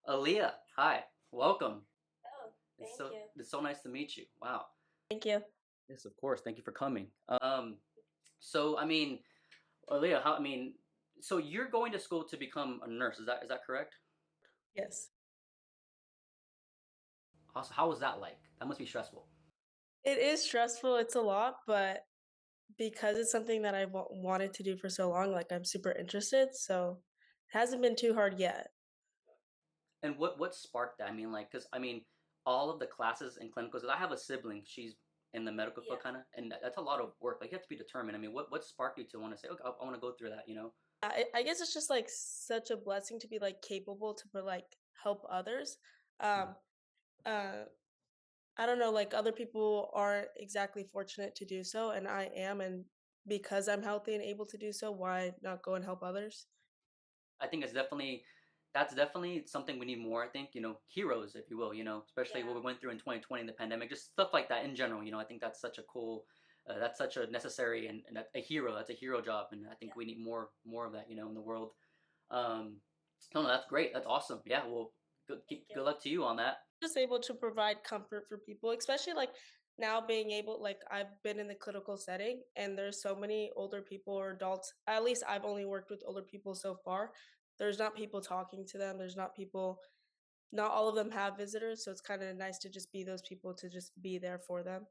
Aliyah, hi, welcome. Oh, It's thank so you. it's so nice to meet you. Wow. Thank you. Yes, of course. Thank you for coming. So I mean, Aliyah, so you're going to school to become a nurse? Is that correct? Yes. Also, how was that like? That must be stressful. It is stressful, it's a lot, but because it's something that I've wanted to do for so long, like, I'm super interested, so it hasn't been too hard yet. And what sparked that? I mean, like, all of the classes and clinicals. 'Cause I have a sibling. She's in the medical Yeah. field, kind of, and that's a lot of work. Like, you have to be determined. I mean, what sparked you to want to say, okay, I want to go through that? I guess it's just, like, such a blessing to be, like, capable to, help others. Mm. Um, uh, I don't know, like, other people aren't exactly fortunate to do so, and I am, and because I'm healthy and able to do so, why not go and help others? I think that's definitely something we need more. I think heroes, if you will. Especially what Yeah. we went through in 2020, the pandemic, just stuff like that in general. I think that's such a cool, that's such a necessary and a hero. That's a hero job, and I think we need more of that. In the world. Um, no, that's great. That's awesome. Yeah. Well, Thank you. good luck to you on that. Just able to provide comfort for people, especially like now being able like I've been in the clinical setting and there's so many older people or adults. At least I've only worked with older people so far. There's not people talking to them. There's not people not all of them have visitors, so it's kind of nice to just be those people to just be there for them.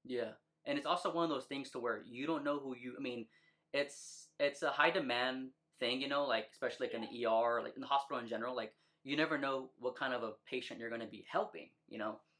Yeah, and it's also one of those things to where you don't know who you. I mean, it's a high demand thing, like especially like in Yeah, the ER, like in the hospital in general. Like you never know what kind of a patient you're going to be helping.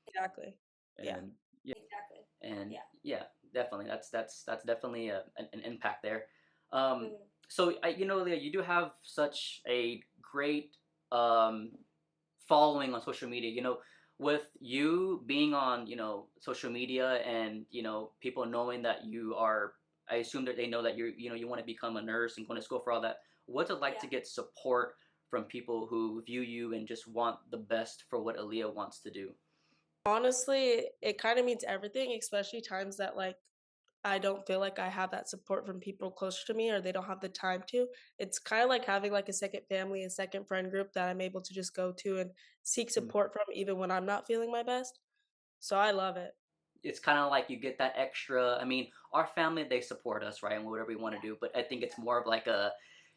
exactly. Yeah. And yeah, Exactly. and Yeah. yeah, definitely that's definitely an impact there. Um, Mhm. so Leah, you do have such a great um following on social media, with you being on, social media and, people knowing that you are, I assume that they know that you want to become a nurse and going to school for all that. What's it like Yeah. to get support from people who view you and just want the best for what Aliyah wants to do? Honestly, it kind of means everything, especially times that like I don't feel like I have that support from people closer to me or they don't have the time to. It's kind of like having like a second family, a second friend group that I'm able to just go to and seek Mm. support from even when I'm not feeling my best. So I love it. It's kind of like you get that extra. I mean, our family, they support us, right, and whatever we want to do. But I think it's more of like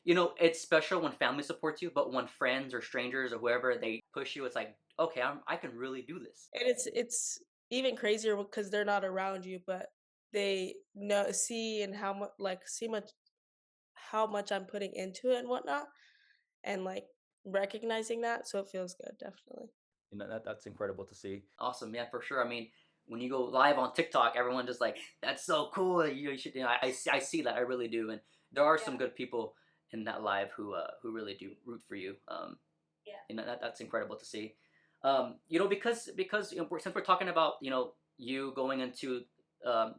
it's special when family supports you, but when friends or strangers or whoever they push you, it's like, okay, I can really do this. And it's even crazier because they're not around you, but they know see and how much like see much how much I'm putting into it and whatnot, and like recognizing that. So it feels good, definitely. That's incredible to see. Awesome, yeah, for sure. I mean, when you go live on TikTok, everyone just like, that's so cool. You should, I see that, I really do, and there are some Yeah, good people in that live who really do root for you. yeah, That's incredible to see. Because since we're talking about you going into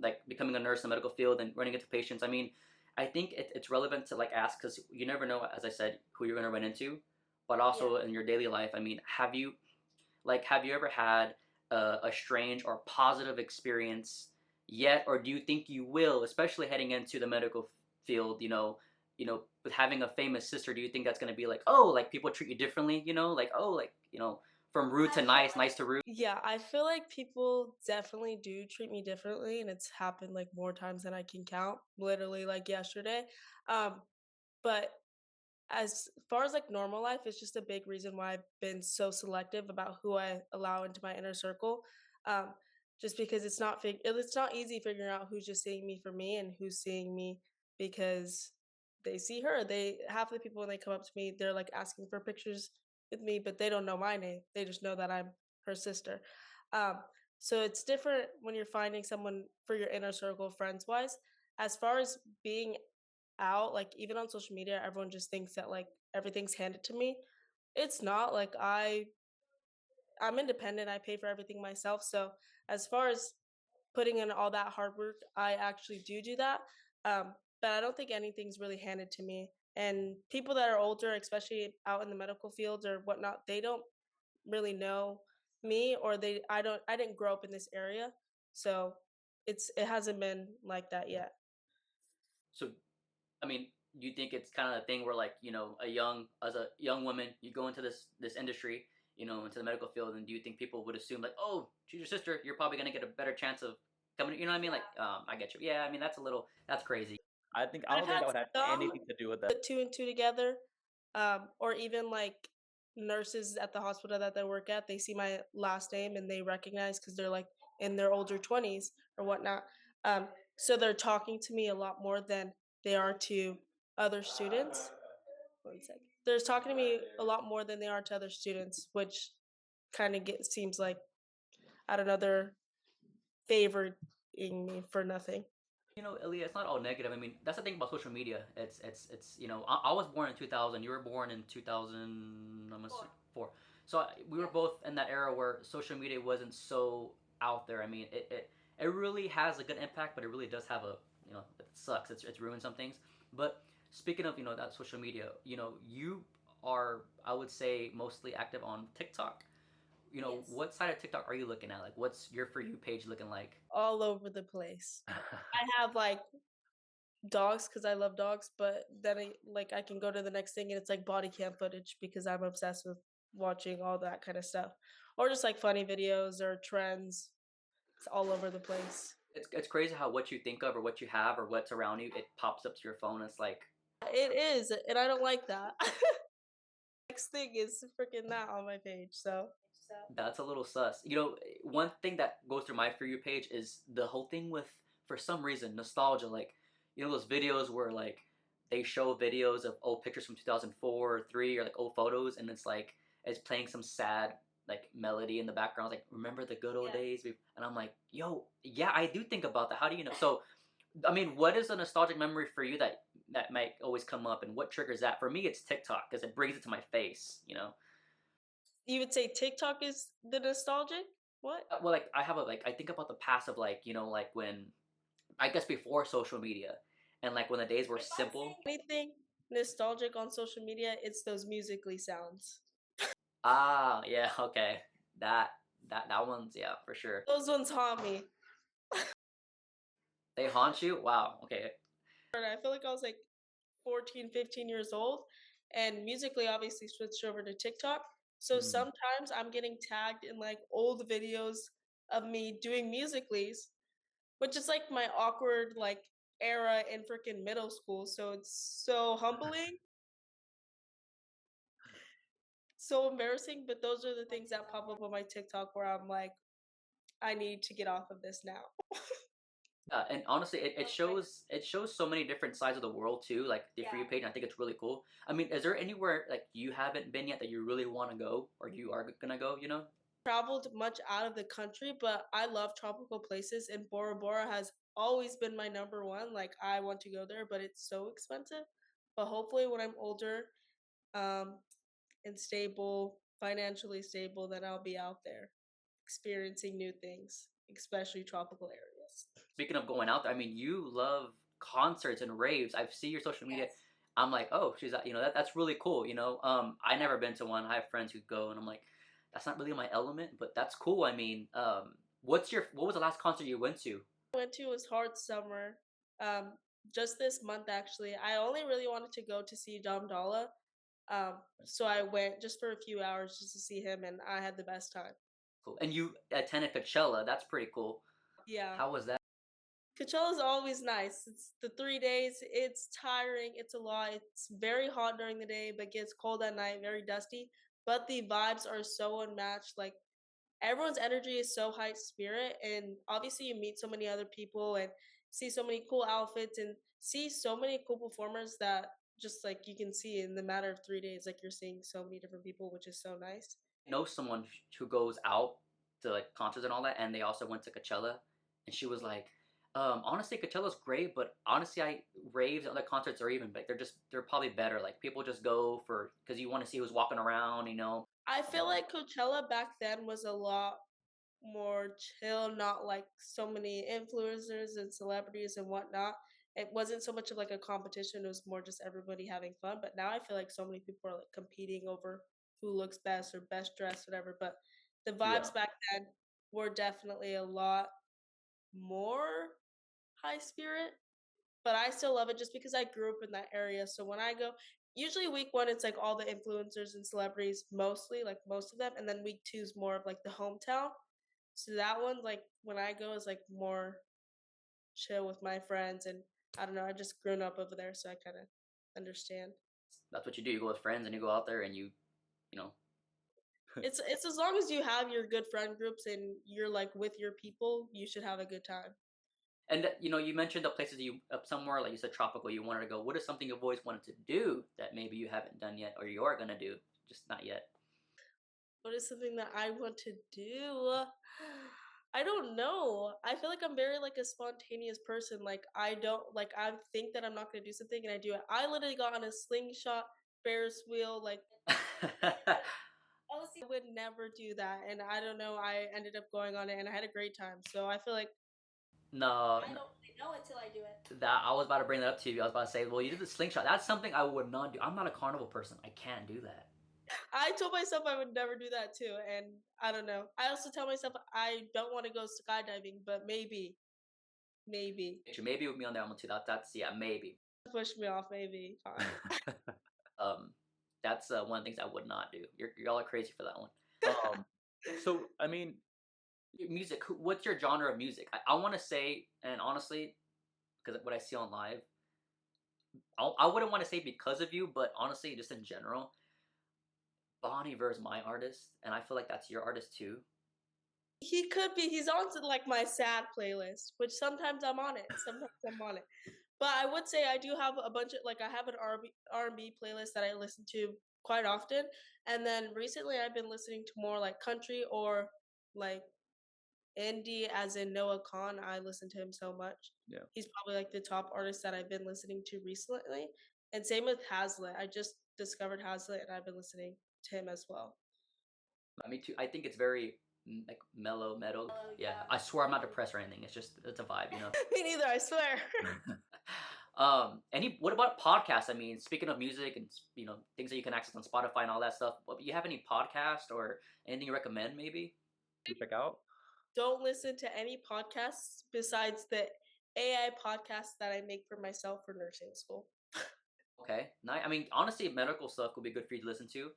like becoming a nurse in the medical field and running into patients. I mean, I think it's relevant to like ask because you never know, as I said, who you're going to run into, but yeah. also in your daily life. I mean, have you ever had a strange or positive experience yet, or do you think you will, especially heading into the medical field? With having a famous sister, do you think that's going to be like, oh, like people treat you differently? Like, oh, like from rude I to feel nice, nice to rude. Yeah, I feel like people definitely do treat me differently, and it's happened like more times than I can count, literally like yesterday. Um, but as far as like normal life, it's just a big reason why I've been so selective about who I allow into my inner circle. Um, just because it's not easy figuring out who's just seeing me for me and who's seeing me because they see her. They half the people when they come up to me, they're like asking for pictures with me, but they don't know my name. They just know that I'm her sister. Um, so it's different when you're finding someone for your inner circle friends wise. As far as being out, like even on social media, everyone just thinks that like everything's handed to me. It's not like I'm independent. I pay for everything myself. So as far as putting in all that hard work, I actually do that. But I don't think anything's really handed to me. And people that are older, especially out in the medical fields or whatnot, they don't really know me or I didn't grow up in this area. So it hasn't been like that yet. So, I mean, you think it's kind of a thing where like a young as a young woman you go into this industry, into the medical field, and do you think people would assume like, oh, she's your sister, you're probably gonna get a better chance of coming, you know what I mean? Like, I get you. Yeah, I mean that's crazy. I I've don't think had that would have some anything to do with that. put 2 and 2 together, or even, like, nurses at the hospital that they work at, they see my last name and they recognize because 'cause they're, like, in their older 20s or whatnot, so they're talking to me a lot more than they are to other students. One sec. They're talking to me a lot more than they are to other students, which kinda get seems like, I don't know, they're favoring me for nothing. Ilya, it's not all negative. I mean, that's the thing about social media. I was born in 2000. You were born in 2000. I'm gonna say 4. So we were both in that era where social media wasn't so out there. I mean, it really has a good impact, but it really does have it sucks. It's ruined some things. But speaking of that social media, you are, I would say, mostly active on TikTok. Yes. What side of TikTok are you looking at? Like, what's your For You page looking like? All over the place. I have, like, dogs because I love dogs, but then I can go to the next thing and it's, like, body cam footage because I'm obsessed with watching all that kinda stuff. Or just, like, funny videos or trends. It's all over the place. It's crazy how what you think of or what you have or what's around you, it pops up to your phone. It's like It is, and I don't like that. Next thing is freaking that on my page, so that's a little sus. One thing that goes through my For You page is the whole thing with, for some reason, nostalgia. Like, those videos where like they show videos of old pictures from 2004 or 3, or like old photos, and it's playing some sad like melody in the background, like remember the good old yeah. days. And I'm like, yo, yeah, I do think about that. How do you know? So I mean, what is a nostalgic memory for you that might always come up, and what triggers that? For me, it's TikTok because it brings it to my face. You would say TikTok is the nostalgic? What? Well, like I think about the past of like like when, I guess, before social media, and like when the days were If I'm simple. saying anything nostalgic on social media, it's those musically sounds. Ah, yeah, okay, that one's, yeah, for sure. Those ones haunt me. They haunt you. Wow. Okay. I feel like I was like 14, 15 years old, and Musically obviously switched over to TikTok. So Mm. sometimes I'm getting tagged in like old videos of me doing Musicallys, which is like my awkward like era in freaking middle school. So it's so humbling, so embarrassing. But those are the things that pop up on my TikTok where I'm like, I need to get off of this now. And honestly, it shows so many different sides of the world too, like the For You page. And I think it's really cool. I mean, is there anywhere like you haven't been yet that you really want to go, or you are gonna go? Traveled much out of the country, but I love tropical places, and Bora Bora has always been my number one. Like I want to go there, but it's so expensive. But hopefully, when I'm older, um, and stable, financially stable, then I'll be out there experiencing new things, especially tropical areas. Speaking of going out there, I mean, you love concerts and raves. I see your social media. Yes. I'm like, oh, that's really cool. I never been to one. I have friends who go, and I'm like, that's not really my element, but that's cool. I mean, what was the last concert you went to? I went to was Hard Summer, um, just this month actually. I only really wanted to go to see Dom Dalla, so I went just for a few hours just to see him, and I had the best time. Cool. And you attended Coachella. That's pretty cool. Yeah. How was that? Coachella's always nice. It's the 3 days, it's tiring, it's a lot, it's very hot during the day, but gets cold at night, very dusty, but the vibes are so unmatched, like, everyone's energy is so high spirit, and obviously you meet so many other people and see so many cool outfits and see so many cool performers that just, like, you can see in the matter of 3 days, like, you're seeing so many different people, which is so nice. Know someone who goes out to like concerts and all that, and they also went to Coachella, and she was like, honestly, Coachella's great, but honestly, I raves and other concerts are even, but they're probably better. Like people just go for because you want to see who's walking around. I feel like Coachella back then was a lot more chill, not like so many influencers and celebrities and whatnot. It wasn't so much of like a competition, it was more just everybody having fun. But now I feel like so many people are like competing over who looks best or best dressed, whatever. But the Yeah. vibes back then were definitely a lot more high spirit. but I still love it just because I grew up in that area. So when I go, usually week one, it's like all the influencers and celebrities, mostly, like most of them. And then week two is more of like the hometown. So that one, like when I go, is like more chill with my friends. And I don't know, I just grown up over there. So I kind of understand. That's what you do. You go with friends and you go out there and you know. It's as long as you have your good friend groups and you're like with your people, you should have a good time. And you mentioned the places you up somewhere like you said tropical you wanted to go. What is something you've always wanted to do that maybe you haven't done yet or you are gonna do, just not yet? What is something that I want to do? I don't know. I feel like I'm very like a spontaneous person. Like I don't like I think that I'm not gonna do something and I do it. I literally got on a slingshot Ferris wheel. Like honestly, I would never do that. And I don't know. I ended up going on it and I had a great time. So I feel like No, I no, don't really know until I do it. that I was about to bring that up to you. I was about to say, well, you did the slingshot. That's something I would not do. I'm not a carnival person. I can't do that. I told myself I would never do that too, and I don't know. I also tell myself I don't want to go skydiving, but maybe Maybe with me on that one too. That's yeah, maybe. push me off. Maybe fine. um, that's one of the things I would not do. Y'all are crazy for that one. So I mean, music. What's your genre of music? I want to say, and honestly, because what I see on live, I wouldn't want to say because of you, but honestly, just in general, Bon Iver is my artist, and I feel like that's your artist too. He could be. He's on to like my sad playlist, which sometimes I'm on it. Sometimes I'm on it. But I would say I do have a bunch of like I have an R&B playlist that I listen to quite often, and then recently I've been listening to more like country or like indie, as in Noah Khan. I listen to him so much. Yeah. He's probably like the top artist that I've been listening to recently. And same with Hazlitt. I just discovered Hazlitt and I've been listening to him as well. Me too. I think it's very like mellow, metal. Yeah, I swear I'm not depressed or anything. It's a vibe, you know. Me neither, I swear. Any what about podcasts? I mean, speaking of music and things that you can access on Spotify and all that stuff. You have any podcast or anything you recommend? Maybe you check out. Don't listen to any podcasts besides the AI podcasts that I make for myself for nursing school. Okay, nice. I mean, honestly, medical stuff could be good for you to listen to.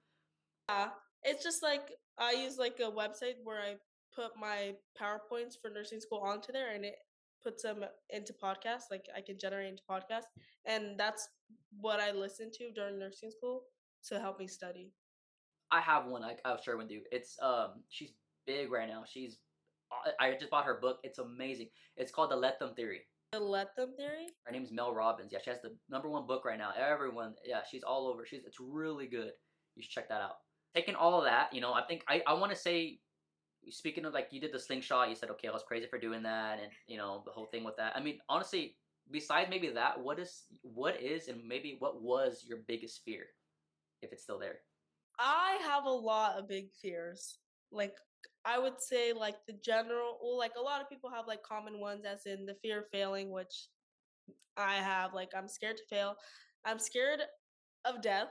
Yeah, it's just like I use like a website where I put my PowerPoints for nursing school onto there and it puts them into podcasts. Like I can generate into podcasts. And that's what I listen to during nursing school to help me study. I have one. I'll share with you. It's she's big right now. I just bought her book. It's amazing. It's called The Let Them Theory. The let them theory? Her name's Mel Robbins. Yeah, she has the #1 book right now. Everyone, yeah, she's all over. It's really good. You should check that out. Taking all of that, I think I want to say, speaking of like you did the slingshot, you said okay, I was crazy for doing that, and the whole thing with that. I mean, honestly, besides maybe that, what is and maybe what was your biggest fear, if it's still there? I have a lot of big fears. Like I would say like the general well, like a lot of people have like common ones as in the fear of failing, which I have. Like I'm scared to fail. I'm scared of death,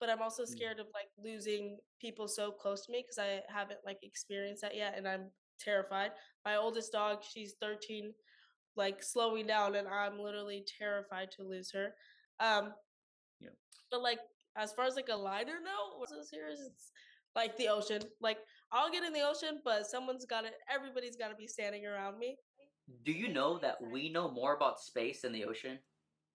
but I'm also Mm. scared of like losing people so close to me because I haven't like experienced that yet and I'm terrified. My oldest dog, she's 13, like slowing down and I'm literally terrified to lose her. Um Yeah. but like as far as like a lighter note, what's so serious? It's like the ocean. Like I'll get in the ocean, but everybody's gotta be standing around me. Do you know that we know more about space than the ocean?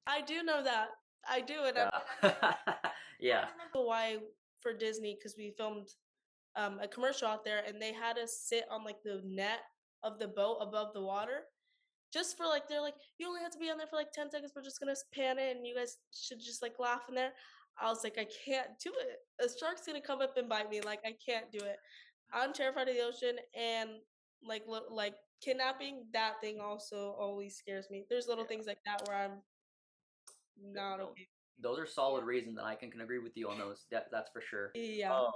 I do know that. I do, and Yeah. Yeah. why for Disney because we filmed a commercial out there and they had us sit on like the net of the boat above the water just for like they're like you only have to be on there for like 10 seconds, we're just gonna pan it and you guys should just like laugh in there. I was like I can't do it, a shark's gonna come up and bite me, like I can't do it. I'm terrified of the ocean and like kidnapping, that thing also always scares me. There's little Yeah. things like that where I'm not No, okay. those are solid reasons, and I can agree with you on those. That's for sure. Yeah.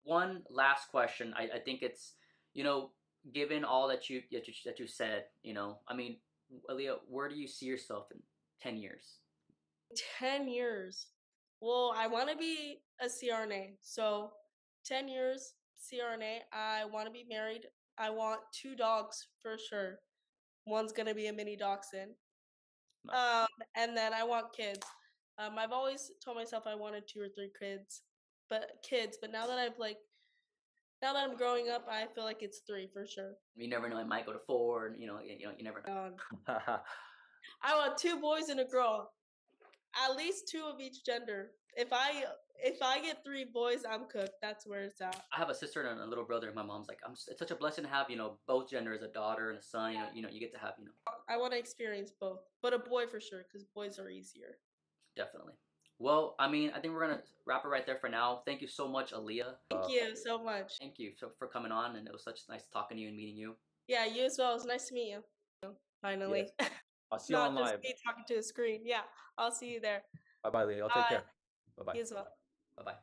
One last question. I think it's you know, given all that you said, I mean, Aaliyah, where do you see yourself in 10 years? 10 years. Well, I want to be a CRNA. So 10 years CRNA. I want to be married. I want two dogs for sure. One's going to be a mini dachshund. Nice. And then I want kids. I've always told myself I wanted 2 or 3 but now that now that I'm growing up, I feel like it's 3 for sure. You never know, it might go to 4, and you never know. I want 2 boys and a girl, at least 2 of each gender. If I get 3 boys, I'm cooked. That's where it's at. I have a sister and a little brother, and my mom's like, it's such a blessing to have, both genders, a daughter and a son. You get to have, I wanna experience both, but a boy for sure, because boys are easier. definitely. Well, I mean, I think we're gonna wrap it right there for now. Thank you so much, Aliyah. Thank you so much. Thank you for coming on, and it was such nice talking to you and meeting you. Yeah, you as well. It was nice to meet you. Yes. Finally. I'll see you Not on just live. me talking to a screen. Yeah, I'll see you there. Bye bye, Leah. I'll take Bye. care. Bye bye. You as well. Bye bye.